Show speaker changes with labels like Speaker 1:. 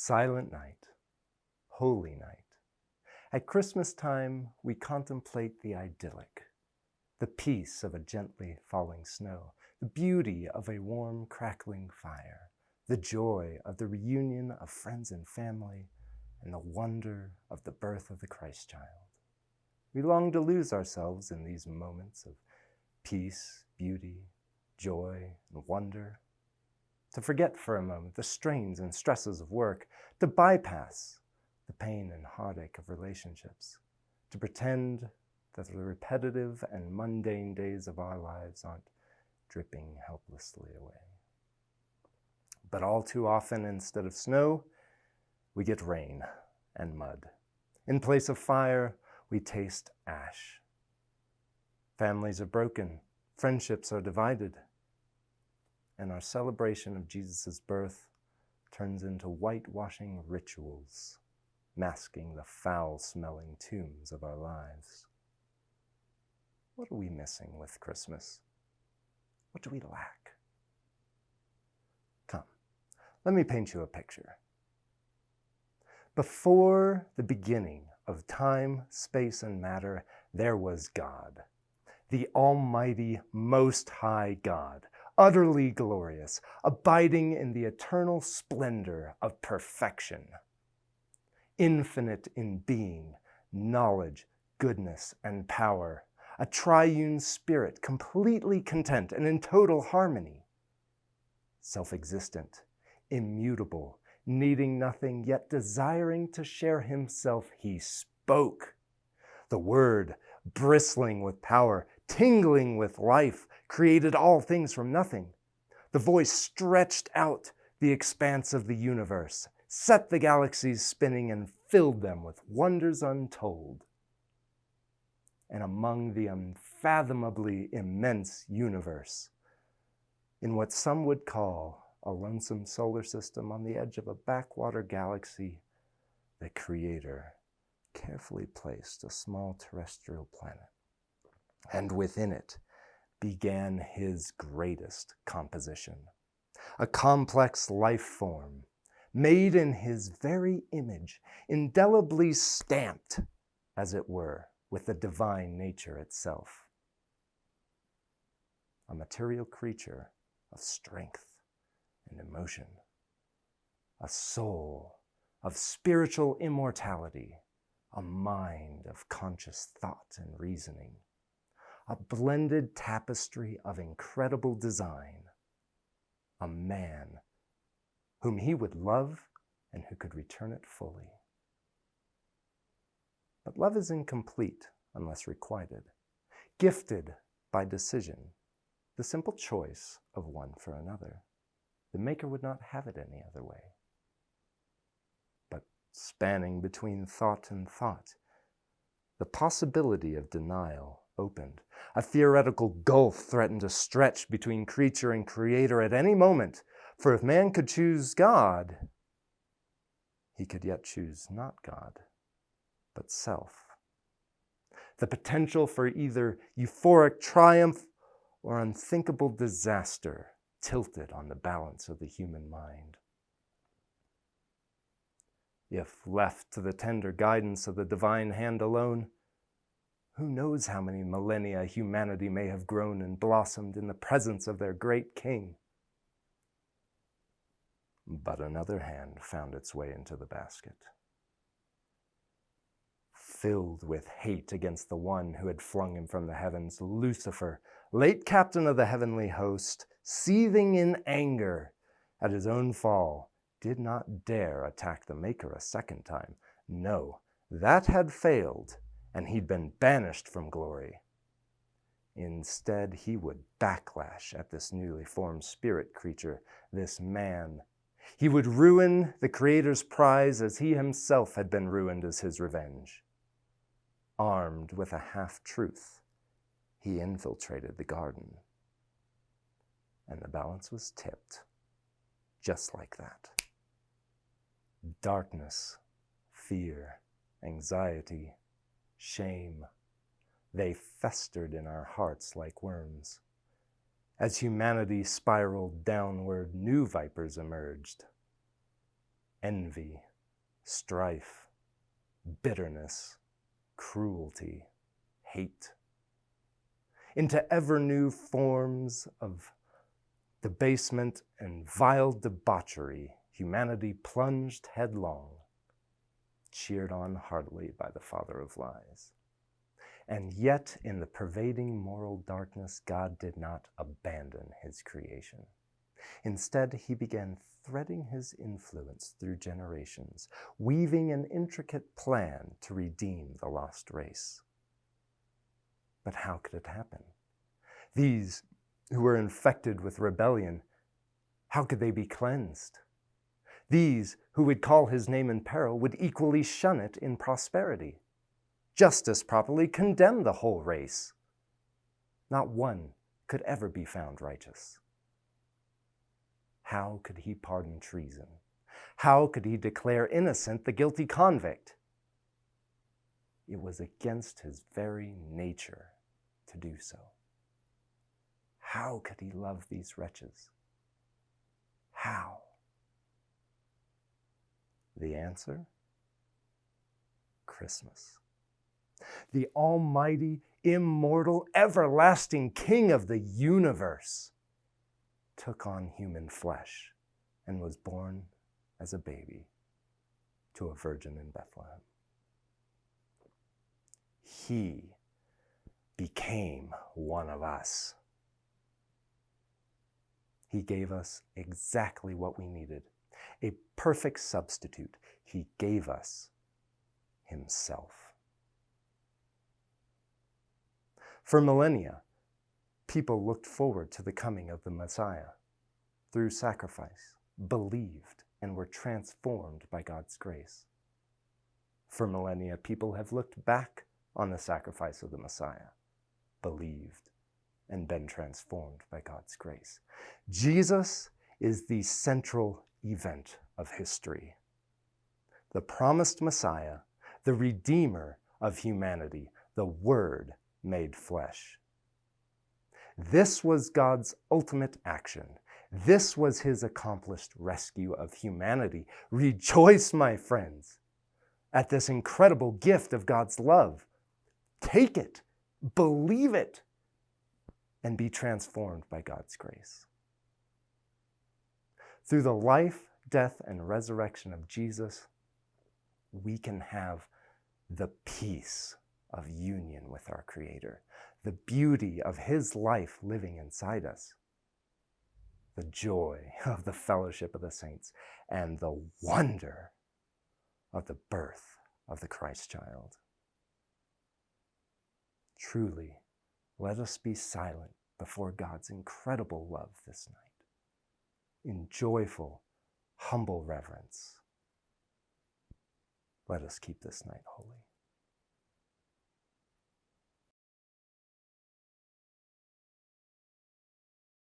Speaker 1: Silent night, holy night. At Christmas time, we contemplate the idyllic, the peace of a gently falling snow, the beauty of a warm, crackling fire, the joy of the reunion of friends and family, and the wonder of the birth of the Christ child. We long to lose ourselves in these moments of peace, beauty, joy, and wonder, to forget for a moment the strains and stresses of work, to bypass the pain and heartache of relationships, to pretend that the repetitive and mundane days of our lives aren't dripping helplessly away. But all too often, instead of snow, we get rain and mud. In place of fire, we taste ash. Families are broken, friendships are divided, and our celebration of Jesus' birth turns into whitewashing rituals, masking the foul-smelling tombs of our lives. What are we missing with Christmas? What do we lack? Come, let me paint you a picture. Before the beginning of time, space, and matter, there was God, the Almighty, Most High God, utterly glorious, abiding in the eternal splendor of perfection, infinite in being, knowledge, goodness, and power, a triune spirit, completely content and in total harmony, self-existent, immutable, needing nothing, yet desiring to share himself, he spoke. The word, bristling with power, tingling with life, created all things from nothing. The voice stretched out the expanse of the universe, set the galaxies spinning, and filled them with wonders untold. And among the unfathomably immense universe, in what some would call a lonesome solar system on the edge of a backwater galaxy, the Creator carefully placed a small terrestrial planet, and within it began his greatest composition, a complex life form made in his very image, indelibly stamped, as it were, with the divine nature itself. A material creature of strength and emotion, a soul of spiritual immortality, a mind of conscious thought and reasoning, a blended tapestry of incredible design, a man whom he would love and who could return it fully. But love is incomplete unless requited, gifted by decision, the simple choice of one for another. The Maker would not have it any other way. But spanning between thought and thought, the possibility of denial opened. A theoretical gulf threatened to stretch between creature and creator at any moment, for if man could choose God, he could yet choose not God, but self. The potential for either euphoric triumph or unthinkable disaster tilted on the balance of the human mind. If left to the tender guidance of the divine hand alone, who knows how many millennia humanity may have grown and blossomed in the presence of their great king. But another hand found its way into the basket. Filled with hate against the one who had flung him from the heavens, Lucifer, late captain of the heavenly host, seething in anger at his own fall, did not dare attack the Maker a second time. No, that had failed, and he'd been banished from glory. Instead, he would backlash at this newly formed spirit creature, this man. He would ruin the Creator's prize as he himself had been ruined as his revenge. Armed with a half-truth, he infiltrated the garden. And the balance was tipped, just like that. Darkness, fear, anxiety, shame, they festered in our hearts like worms. As humanity spiraled downward, new vipers emerged. envy, strife, bitterness, cruelty, hate, into ever new forms of debasement and vile debauchery, humanity plunged headlong, cheered on heartily by the father of lies. And yet, in the pervading moral darkness, God did not abandon his creation. Instead, he began threading his influence through generations, weaving an intricate plan to redeem the lost race. But how could it happen? These who were infected with rebellion, how could they be cleansed? These who would call his name in peril would equally shun it in prosperity. Just as properly condemn the whole race. Not one could ever be found righteous. How could he pardon treason? How could he declare innocent the guilty convict? It was against his very nature to do so. How could he love these wretches? How? The answer? Christmas. The almighty, immortal, everlasting King of the universe took on human flesh and was born as a baby to a virgin in Bethlehem. He became one of us. He gave us exactly what we needed, a perfect substitute. He gave us himself. For millennia, people looked forward to the coming of the Messiah through sacrifice, believed, and were transformed by God's grace. For millennia, people have looked back on the sacrifice of the Messiah, believed, and been transformed by God's grace. Jesus is the central event of history. The promised Messiah, the Redeemer of humanity, the Word made flesh. This was God's ultimate action. This was his accomplished rescue of humanity. Rejoice, my friends, at this incredible gift of God's love. Take it, believe it, and be transformed by God's grace. Through the life, death, and resurrection of Jesus, we can have the peace of union with our Creator, the beauty of his life living inside us, the joy of the fellowship of the saints, and the wonder of the birth of the Christ child. Truly, let us be silent before God's incredible love this night. In joyful, humble reverence, let us keep this night holy.